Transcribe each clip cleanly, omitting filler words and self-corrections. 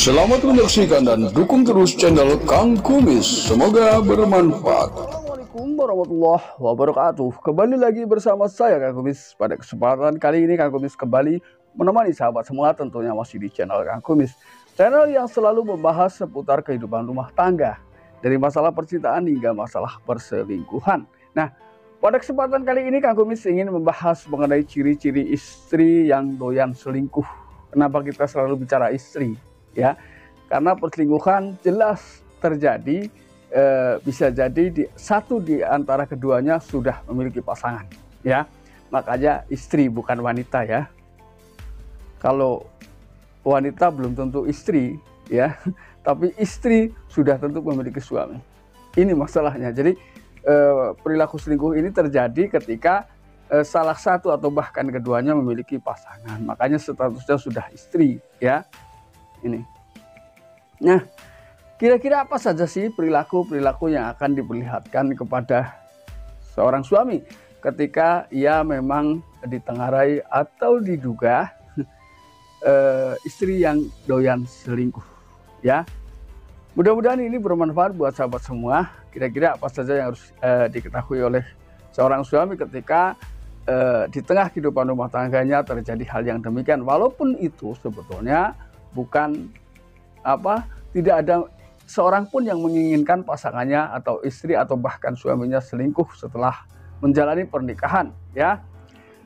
Selamat menyaksikan dan dukung terus channel Kang Kumis. Semoga bermanfaat. Assalamualaikum warahmatullahi wabarakatuh. Kembali lagi bersama saya Kang Kumis. Pada kesempatan kali ini Kang Kumis kembali menemani sahabat semua, tentunya masih di channel Kang Kumis. Channel yang selalu membahas seputar kehidupan rumah tangga, dari masalah percintaan hingga masalah perselingkuhan. Nah, pada kesempatan kali ini Kang Kumis ingin membahas mengenai ciri-ciri istri yang doyan selingkuh. Kenapa kita selalu bicara istri? Ya, karena perselingkuhan jelas terjadi, bisa jadi satu di antara keduanya sudah memiliki pasangan, ya. Makanya istri bukan wanita, ya. Kalau wanita belum tentu istri, ya, tapi istri sudah tentu memiliki suami. Ini masalahnya. Jadi perilaku selingkuh ini terjadi ketika salah satu atau bahkan keduanya memiliki pasangan. Makanya statusnya sudah istri, ya. Ini. Nah, kira-kira apa saja sih perilaku-perilaku yang akan diperlihatkan kepada seorang suami ketika ia memang ditengarai atau diduga istri yang doyan selingkuh, ya. Mudah-mudahan ini bermanfaat buat sahabat semua. Kira-kira apa saja yang harus diketahui oleh seorang suami ketika di tengah kehidupan rumah tangganya terjadi hal yang demikian, walaupun itu sebetulnya bukan tidak ada seorang pun yang menginginkan pasangannya atau istri atau bahkan suaminya selingkuh setelah menjalani pernikahan, ya.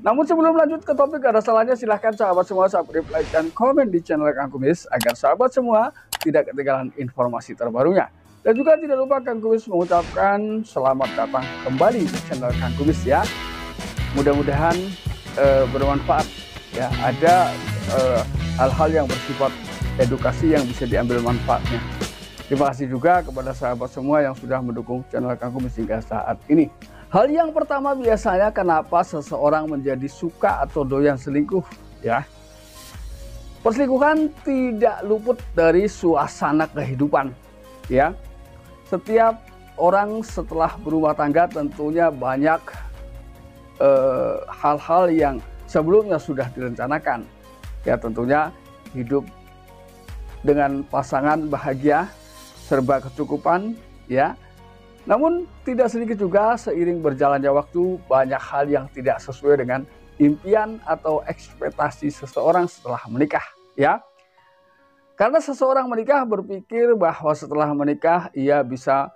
Namun sebelum lanjut ke topik, ada salahnya silahkan sahabat semua subscribe, like, dan komen di channel Kang Kumis agar sahabat semua tidak ketinggalan informasi terbarunya. Dan juga tidak lupa Kang Kumis mengucapkan selamat datang kembali di channel Kang Kumis, ya. Mudah-mudahan bermanfaat, ya. Ada hal-hal yang bersifat edukasi yang bisa diambil manfaatnya. Terima kasih juga kepada sahabat semua yang sudah mendukung channel Kang Kumis hingga saat ini. Hal yang pertama, biasanya kenapa seseorang menjadi suka atau doyan selingkuh, ya. Perselingkuhan tidak luput dari suasana kehidupan, ya. Setiap orang setelah berumah tangga tentunya banyak hal-hal yang sebelumnya sudah direncanakan, ya. Tentunya hidup dengan pasangan bahagia, serba kecukupan, ya. Namun tidak sedikit juga seiring berjalannya waktu banyak hal yang tidak sesuai dengan impian atau ekspektasi seseorang setelah menikah, ya. Karena seseorang menikah berpikir bahwa setelah menikah ia bisa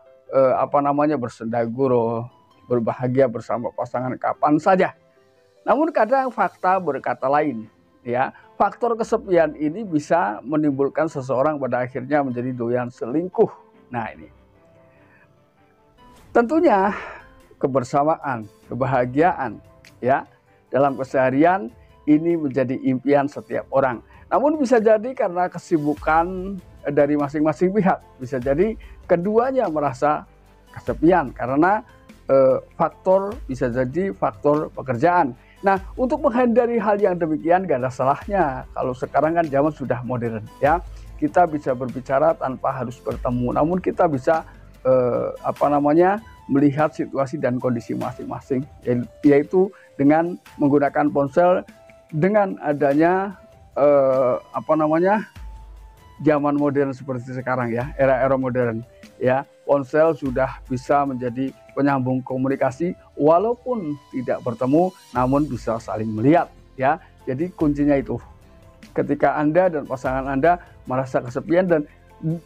bersenda gurau, berbahagia bersama pasangan kapan saja. Namun kadang fakta berkata lain, ya. Faktor kesepian ini bisa menimbulkan seseorang pada akhirnya menjadi doyan selingkuh. Nah, ini tentunya kebersamaan, kebahagiaan, ya, dalam keseharian ini menjadi impian setiap orang. Namun bisa jadi karena kesibukan dari masing-masing pihak, bisa jadi keduanya merasa kesepian karena bisa jadi faktor pekerjaan. Nah, untuk menghindari hal yang demikian gak ada salahnya kalau sekarang kan zaman sudah modern, ya. Kita bisa berbicara tanpa harus bertemu, namun kita bisa melihat situasi dan kondisi masing-masing, yaitu dengan menggunakan ponsel. Dengan adanya zaman modern seperti sekarang, ya, era-era modern, ya, ponsel sudah bisa menjadi penyambung komunikasi walaupun tidak bertemu, namun bisa saling melihat, ya. Jadi kuncinya itu, ketika Anda dan pasangan Anda merasa kesepian, dan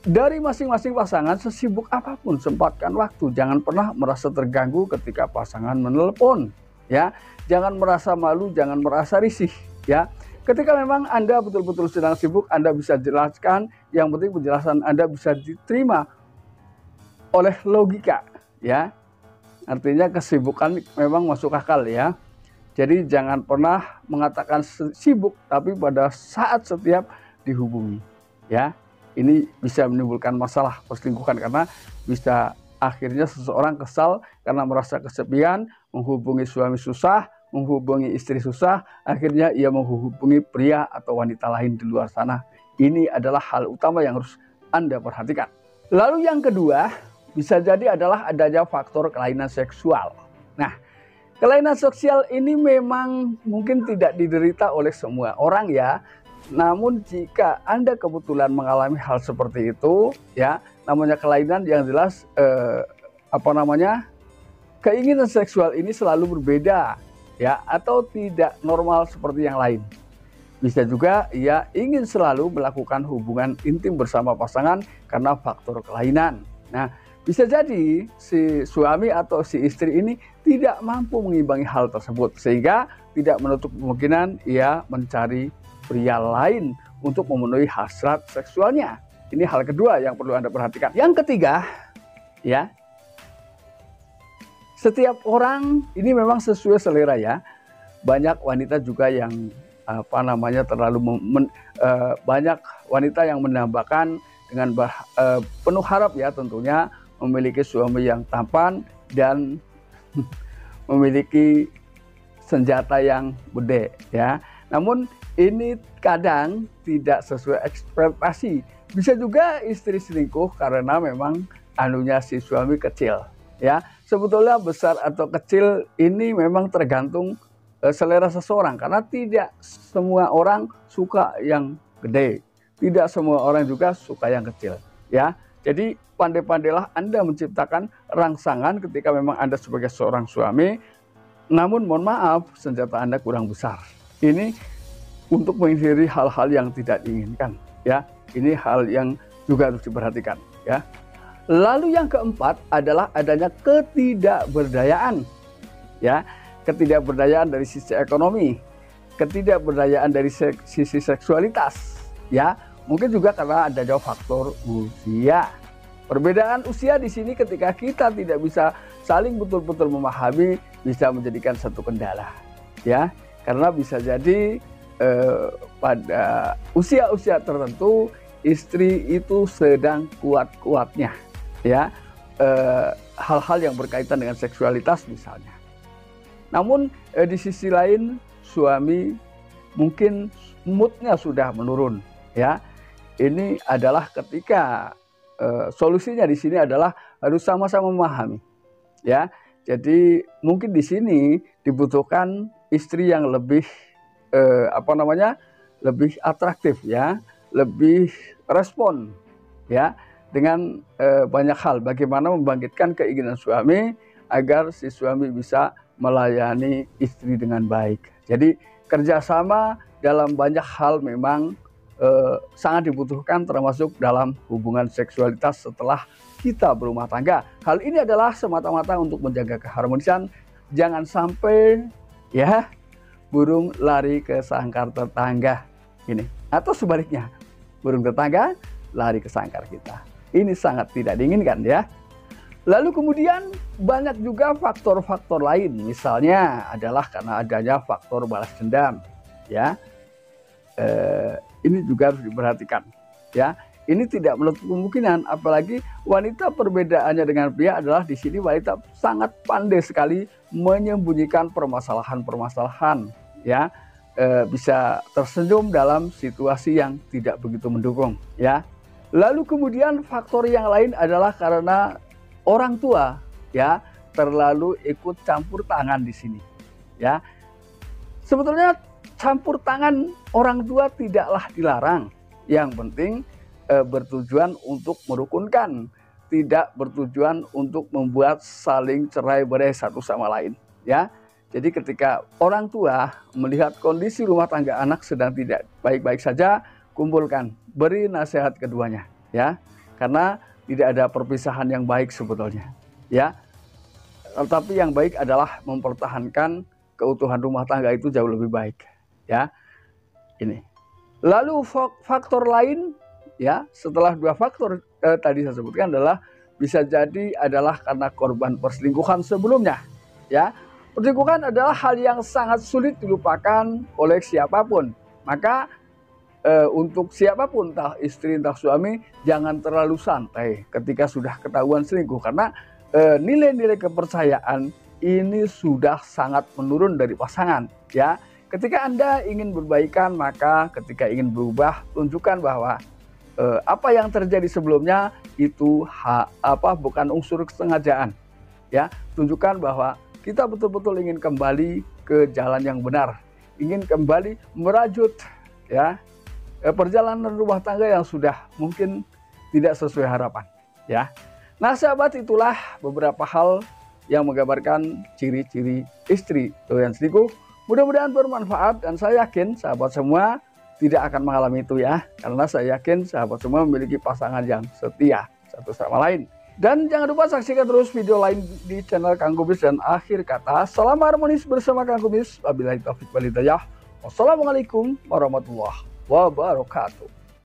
dari masing-masing pasangan sesibuk apapun sempatkan waktu, jangan pernah merasa terganggu ketika pasangan menelpon, ya. Jangan merasa malu, jangan merasa risih, ya. Ketika memang Anda betul-betul sedang sibuk, Anda bisa jelaskan, yang penting penjelasan Anda bisa diterima oleh logika, ya. Artinya kesibukan memang masuk akal, ya. Jadi jangan pernah mengatakan sibuk tapi pada saat setiap dihubungi, ya. Ini bisa menimbulkan masalah perselingkuhan karena bisa akhirnya seseorang kesal karena merasa kesepian, menghubungi suami susah, menghubungi istri susah, akhirnya ia menghubungi pria atau wanita lain di luar sana. Ini adalah hal utama yang harus Anda perhatikan. Lalu yang kedua, bisa jadi adalah adanya faktor kelainan seksual. Nah, kelainan seksual ini memang mungkin tidak diderita oleh semua orang, ya. Namun jika Anda kebetulan mengalami hal seperti itu, ya, namanya kelainan yang jelas keinginan seksual ini selalu berbeda, ya, atau tidak normal seperti yang lain. Bisa juga ia ingin selalu melakukan hubungan intim bersama pasangan karena faktor kelainan. Nah, bisa jadi si suami atau si istri ini tidak mampu mengimbangi hal tersebut, sehingga tidak menutup kemungkinan ia mencari pria lain untuk memenuhi hasrat seksualnya. Ini hal kedua yang perlu Anda perhatikan. Yang ketiga, ya, setiap orang ini memang sesuai selera, ya. Banyak wanita juga yang banyak wanita yang menambahkan dengan penuh harap, ya, tentunya memiliki suami yang tampan dan memiliki senjata yang gede, ya. Namun ini kadang tidak sesuai ekspektasi. Bisa juga istri selingkuh karena memang anunya si suami kecil, ya. Sebetulnya besar atau kecil ini memang tergantung selera seseorang, karena tidak semua orang suka yang gede, tidak semua orang juga suka yang kecil, ya. Jadi pandai-pandailah Anda menciptakan rangsangan ketika memang Anda sebagai seorang suami, namun mohon maaf senjata Anda kurang besar. Ini untuk menghindari hal-hal yang tidak diinginkan, ya. Ini hal yang juga harus diperhatikan, ya. Lalu yang keempat adalah adanya ketidakberdayaan, ya. Ketidakberdayaan dari sisi ekonomi, ketidakberdayaan dari sisi seksualitas, ya. Mungkin juga karena adanya faktor usia. Perbedaan usia di sini ketika kita tidak bisa saling betul-betul memahami bisa menjadikan satu kendala, ya. Karena bisa jadi pada usia-usia tertentu istri itu sedang kuat-kuatnya, ya, hal-hal yang berkaitan dengan seksualitas misalnya. Namun di sisi lain suami mungkin moodnya sudah menurun, ya. Ini adalah ketika solusinya di sini adalah harus sama-sama memahami, ya. Jadi mungkin di sini dibutuhkan istri yang lebih lebih atraktif, ya, lebih respon, ya, dengan banyak hal. Bagaimana membangkitkan keinginan suami agar si suami bisa melayani istri dengan baik. Jadi kerjasama dalam banyak hal memang sangat dibutuhkan, termasuk dalam hubungan seksualitas setelah kita berumah tangga. Hal ini adalah semata-mata untuk menjaga keharmonisan. Jangan sampai, ya, burung lari ke sangkar tetangga ini, atau sebaliknya burung tetangga lari ke sangkar kita. Ini sangat tidak diinginkan, ya. Lalu kemudian banyak juga faktor-faktor lain, misalnya adalah karena adanya faktor balas dendam, ya. Ini juga harus diperhatikan, ya. Ini tidak menutup kemungkinan, apalagi wanita perbedaannya dengan pria adalah di sini wanita sangat pandai sekali menyembunyikan permasalahan-permasalahan, ya. Bisa tersenyum dalam situasi yang tidak begitu mendukung, ya. Lalu kemudian faktor yang lain adalah karena orang tua, ya, terlalu ikut campur tangan di sini, ya. Sebetulnya campur tangan orang tua tidaklah dilarang. Yang penting bertujuan untuk merukunkan, tidak bertujuan untuk membuat saling cerai-berai satu sama lain, ya. Jadi ketika orang tua melihat kondisi rumah tangga anak sedang tidak baik-baik saja, kumpulkan, beri nasihat keduanya, ya. Karena tidak ada perpisahan yang baik sebetulnya, ya. Tetapi yang baik adalah mempertahankan keutuhan rumah tangga itu jauh lebih baik, ya. Ini. Lalu faktor lain, ya, setelah dua faktor tadi saya sebutkan adalah bisa jadi adalah karena korban perselingkuhan sebelumnya, ya. Perselingkuhan adalah hal yang sangat sulit dilupakan oleh siapapun. Maka untuk siapapun, entah istri entah suami, jangan terlalu santai ketika sudah ketahuan selingkuh, karena nilai-nilai kepercayaan ini sudah sangat menurun dari pasangan, ya. Ketika Anda ingin berbaikan, maka ketika ingin berubah, tunjukkan bahwa apa yang terjadi sebelumnya itu bukan unsur kesengajaan, ya. Tunjukkan bahwa kita betul-betul ingin kembali ke jalan yang benar, ingin kembali merajut, ya, perjalanan rumah tangga yang sudah mungkin tidak sesuai harapan ya. Nah sahabat, itulah beberapa hal yang menggambarkan ciri-ciri istri doyan selingkuh. Mudah-mudahan bermanfaat dan saya yakin sahabat semua tidak akan mengalami itu ya. Karena saya yakin sahabat semua memiliki pasangan yang setia satu sama lain. Dan jangan lupa saksikan terus video lain di channel Kang Kumis. Dan akhir kata, salam harmonis bersama Kang Kumis. Wabillahi taufiq wal hidayah. Wassalamualaikum warahmatullahi wabarakatuh.